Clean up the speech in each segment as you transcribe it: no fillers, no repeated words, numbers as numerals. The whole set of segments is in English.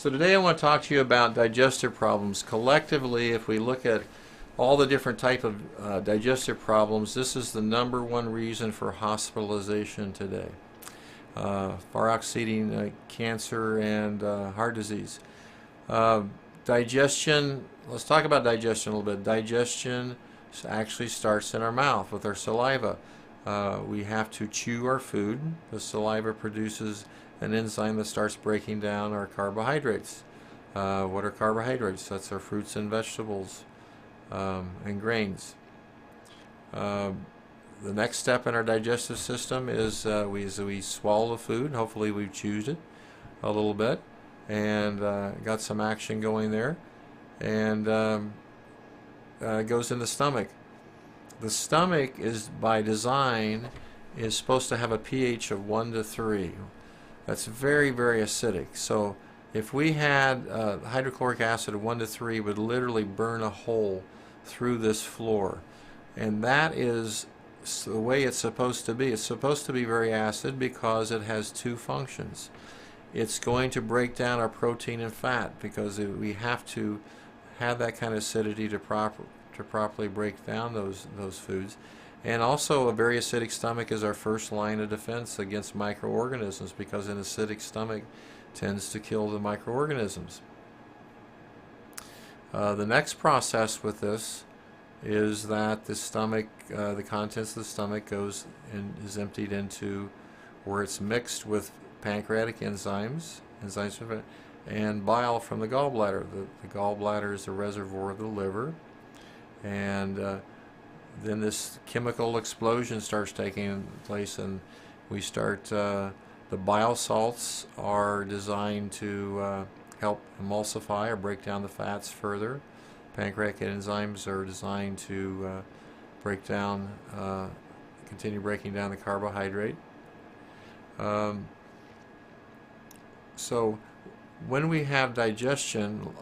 So today I want to talk to you about digestive problems. Collectively, if we look at all the different type of digestive problems, this is the #1 reason for hospitalization today. Far exceeding cancer and heart disease. Digestion, let's talk about digestion a little bit. Digestion actually starts in our mouth with our saliva. We have to chew our food. The saliva produces an enzyme that starts breaking down our carbohydrates. What are carbohydrates? That's our fruits and vegetables and grains. The next step in our digestive system is we swallow the food. Hopefully we've chewed it a little bit and got some action going there, and it goes in the stomach. The stomach is, by design, is supposed to have a pH of 1 to 3. That's very, very acidic. So if we had hydrochloric acid of 1 to 3, would literally burn a hole through this floor. And that is the way it's supposed to be. It's supposed to be very acid because it has two functions. It's going to break down our protein and fat because we have to have that kind of acidity to properly break down those foods. And also, a very acidic stomach is our first line of defense against microorganisms, because an acidic stomach tends to kill the microorganisms. The next process with this is that the stomach, the contents of the stomach goes and is emptied into where it's mixed with pancreatic enzymes and bile from the gallbladder. The gallbladder is the reservoir of the liver, and then this chemical explosion starts taking place, and we start, the bile salts are designed to help emulsify or break down the fats further. Pancreatic enzymes are designed to break down, continue breaking down the carbohydrate. So when we have digestion,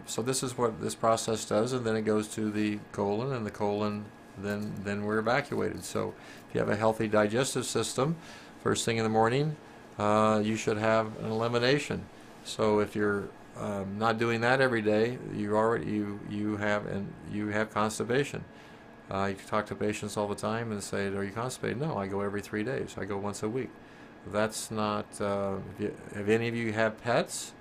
so this is what this process does, and then it goes to the colon, and the colon, then we're evacuated. So if you have a healthy digestive system, first thing in the morning, you should have an elimination. So if you're not doing that every day, you have constipation. You talk to patients all the time and say, "Are you constipated?" No, I go every 3 days. I go once a week. That's not. If any of you have pets,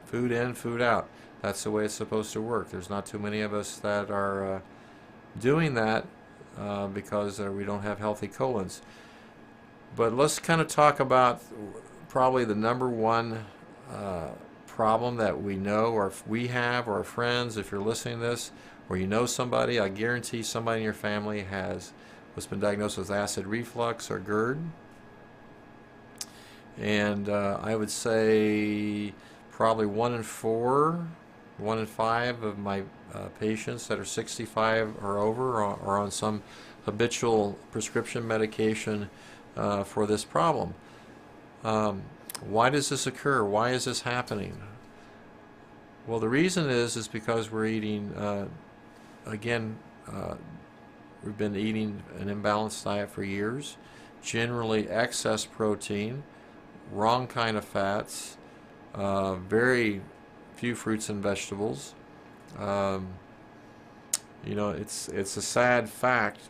food in, food out. That's the way it's supposed to work. There's not too many of us that are doing that because we don't have healthy colons. But let's kind of talk about probably the #1 problem that we know, or if we have, or our friends, if you're listening to this, or you know somebody, I guarantee somebody in your family has what's been diagnosed with acid reflux or GERD. And I would say probably 1 in 4, 1 in 5 of my patients that are 65 or over are on some habitual prescription medication for this problem. Why does this occur? Why is this happening? Well, the reason is because we're eating, again, we've been eating an imbalanced diet for years, generally excess protein, wrong kind of fats, very few fruits and vegetables. You know, it's a sad fact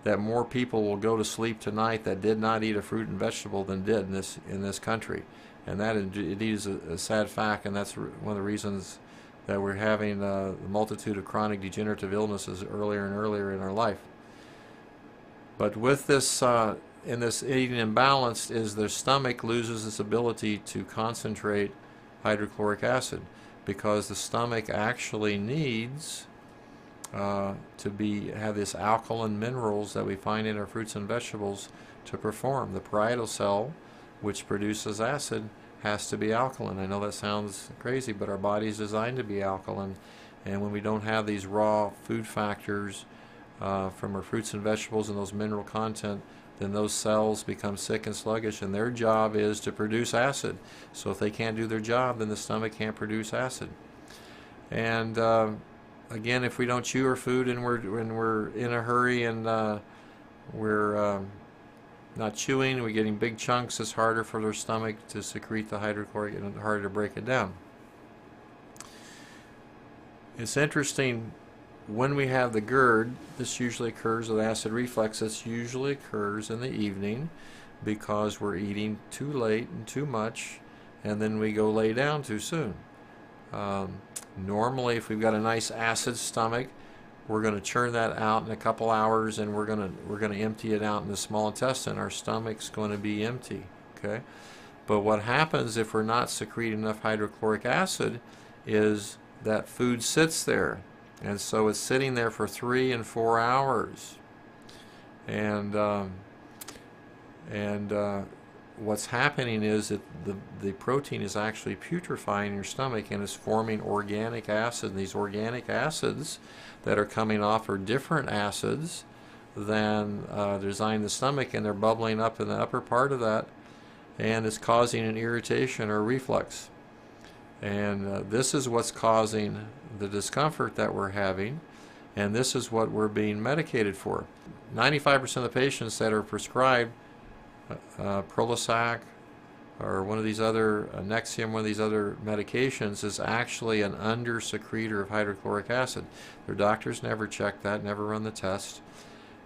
that more people will go to sleep tonight that did not eat a fruit and vegetable than did in this country, and that indeed is a sad fact, and that's one of the reasons that we're having the multitude of chronic degenerative illnesses earlier and earlier in our life. But with this, in this eating imbalance, is the stomach loses its ability to concentrate hydrochloric acid, because the stomach actually needs to have this alkaline minerals that we find in our fruits and vegetables to perform. The parietal cell, which produces acid, has to be alkaline. I know that sounds crazy, but our body is designed to be alkaline, and when we don't have these raw food factors from our fruits and vegetables and those mineral content, then those cells become sick and sluggish, and their job is to produce acid. So if they can't do their job, then the stomach can't produce acid. And again, if we don't chew our food and we're in a hurry and we're not chewing, we're getting big chunks, it's harder for their stomach to secrete the hydrochloric and harder to break it down. It's interesting, when we have the GERD, this usually occurs with acid reflux. This usually occurs in the evening because we're eating too late and too much, and then we go lay down too soon. Normally, if we've got a nice acid stomach, we're going to churn that out in a couple hours, and we're going to empty it out in the small intestine. Our stomach's going to be empty. Okay, but what happens if we're not secreting enough hydrochloric acid is that food sits there, and so it's sitting there for 3 and 4 hours, and what's happening is that the protein is actually putrefying in your stomach, and is forming organic acid. And these organic acids that are coming off are different acids than designed in the stomach, and they're bubbling up in the upper part of that, and it's causing an irritation or reflux. And this is what's causing the discomfort that we're having, and this is what we're being medicated for. 95% of the patients that are prescribed Prolisac or one of these other Nexium, one of these other medications, is actually an under-secretor of hydrochloric acid. Their doctors never check that, never run the test.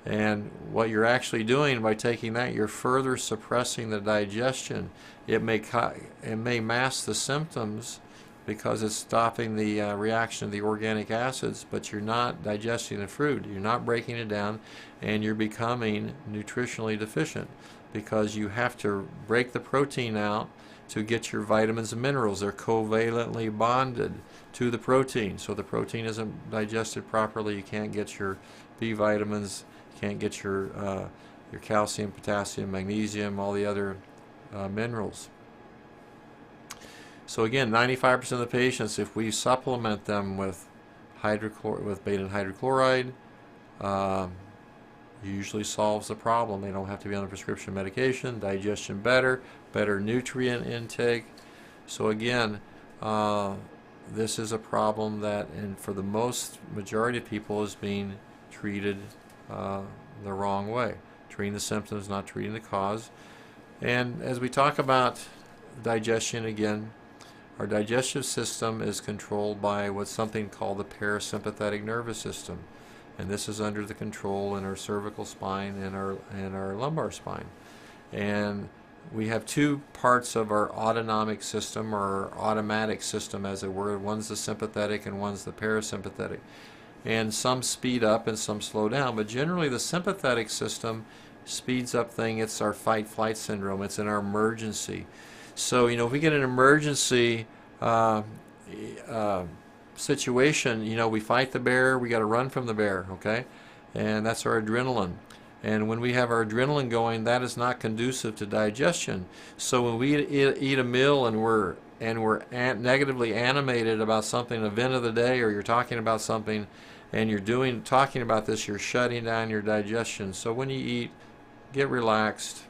And what you're actually doing by taking that, you're further suppressing the digestion. It may mask the symptoms because it's stopping the reaction of the organic acids, but you're not digesting the food. You're not breaking it down, and you're becoming nutritionally deficient because you have to break the protein out to get your vitamins and minerals. They're covalently bonded to the protein. So the protein isn't digested properly. You can't get your B vitamins, you can't get your calcium, potassium, magnesium, all the other minerals. So again, 95% of the patients, if we supplement them with beta hydrochloride, usually solves the problem. They don't have to be on a prescription medication, digestion better nutrient intake. So again, this is a problem that, and for the majority of people, is being treated the wrong way. Treating the symptoms, not treating the cause. And as we talk about digestion again, our digestive system is controlled by what's something called the parasympathetic nervous system. And this is under the control in our cervical spine and our lumbar spine. And we have two parts of our autonomic system, or our automatic system as it were. One's the sympathetic and one's the parasympathetic. And some speed up and some slow down, but generally the sympathetic system speeds up thing. It's our fight-flight syndrome. It's in our emergency. So, if we get an emergency situation, we fight the bear, we got to run from the bear, okay? And that's our adrenaline. And when we have our adrenaline going, that is not conducive to digestion. So when we eat a meal and we're negatively animated about something, an event of the day, or you're talking about something and you're talking about this, you're shutting down your digestion. So when you eat, get relaxed,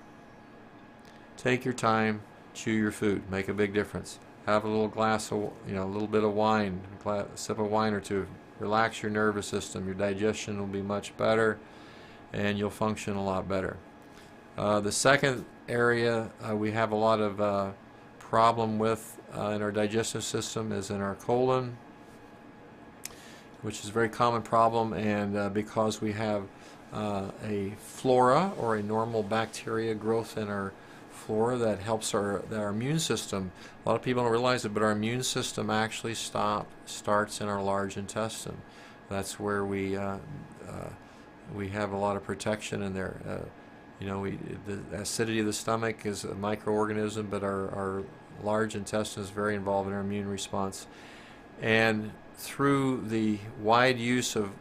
take your time, chew your food, make a big difference. Have a little glass of, a little bit of wine, a sip of wine or two. Relax your nervous system. Your digestion will be much better, and you'll function a lot better. The second area we have a lot of problem with in our digestive system is in our colon, which is a very common problem, and because we have a flora, or a normal bacteria growth in our flora that helps our immune system. A lot of people don't realize it, but our immune system actually starts in our large intestine. That's where we have a lot of protection in there. The acidity of the stomach is a microorganism, but our large intestine is very involved in our immune response. And through the wide use of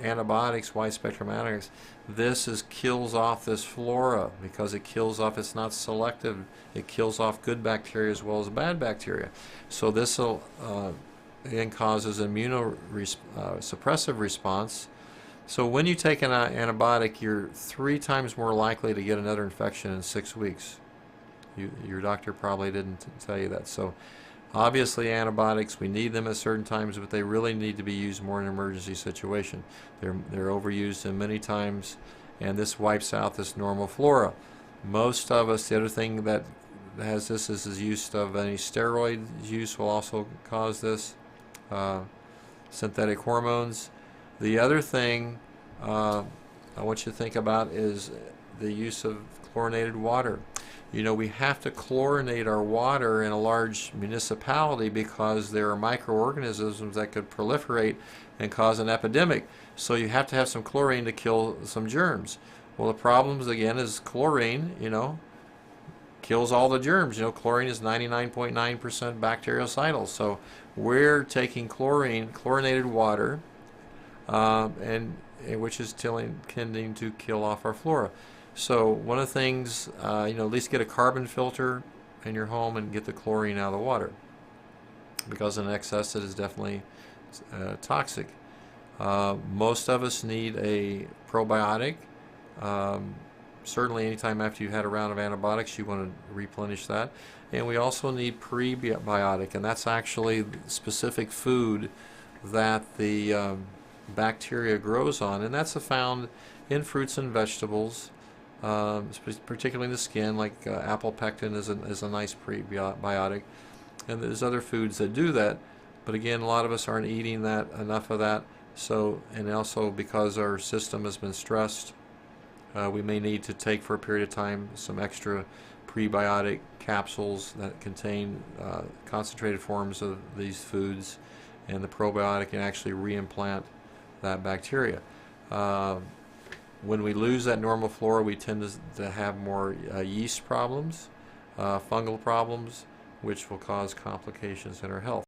antibiotics, wide-spectrum antibiotics, this kills off this flora, because it's not selective. It kills off good bacteria as well as bad bacteria. So this again causes immunosuppressive response. So when you take an antibiotic, you're 3 times more likely to get another infection in 6 weeks. Your doctor probably didn't tell you that. So obviously antibiotics, we need them at certain times, but they really need to be used more in an emergency situation. They're overused in many times, and this wipes out this normal flora. Most of us, the other thing that has this is use of any steroid use will also cause this. synthetic hormones. The other thing I want you to think about is the use of chlorinated water. You know, we have to chlorinate our water in a large municipality because there are microorganisms that could proliferate and cause an epidemic. So you have to have some chlorine to kill some germs. Well, the problems again is chlorine, you know, kills all the germs. You know, chlorine is 99.9% bactericidal. So we're taking chlorinated water, and which is tending to kill off our flora. So one of the things, you know, at least get a carbon filter in your home and get the chlorine out of the water, because in excess it is definitely toxic. Most of us need a probiotic. Certainly anytime after you had a round of antibiotics you want to replenish that. And we also need prebiotic, and that's actually specific food that the bacteria grows on, and that's found in fruits and vegetables, particularly in the skin, like apple pectin is a nice prebiotic, and there's other foods that do that, but again, a lot of us aren't eating enough of that. So, and also because our system has been stressed, we may need to take for a period of time some extra prebiotic capsules that contain concentrated forms of these foods, and the probiotic can actually reimplant that bacteria. When we lose that normal flora, we tend to have more yeast problems, fungal problems, which will cause complications in our health.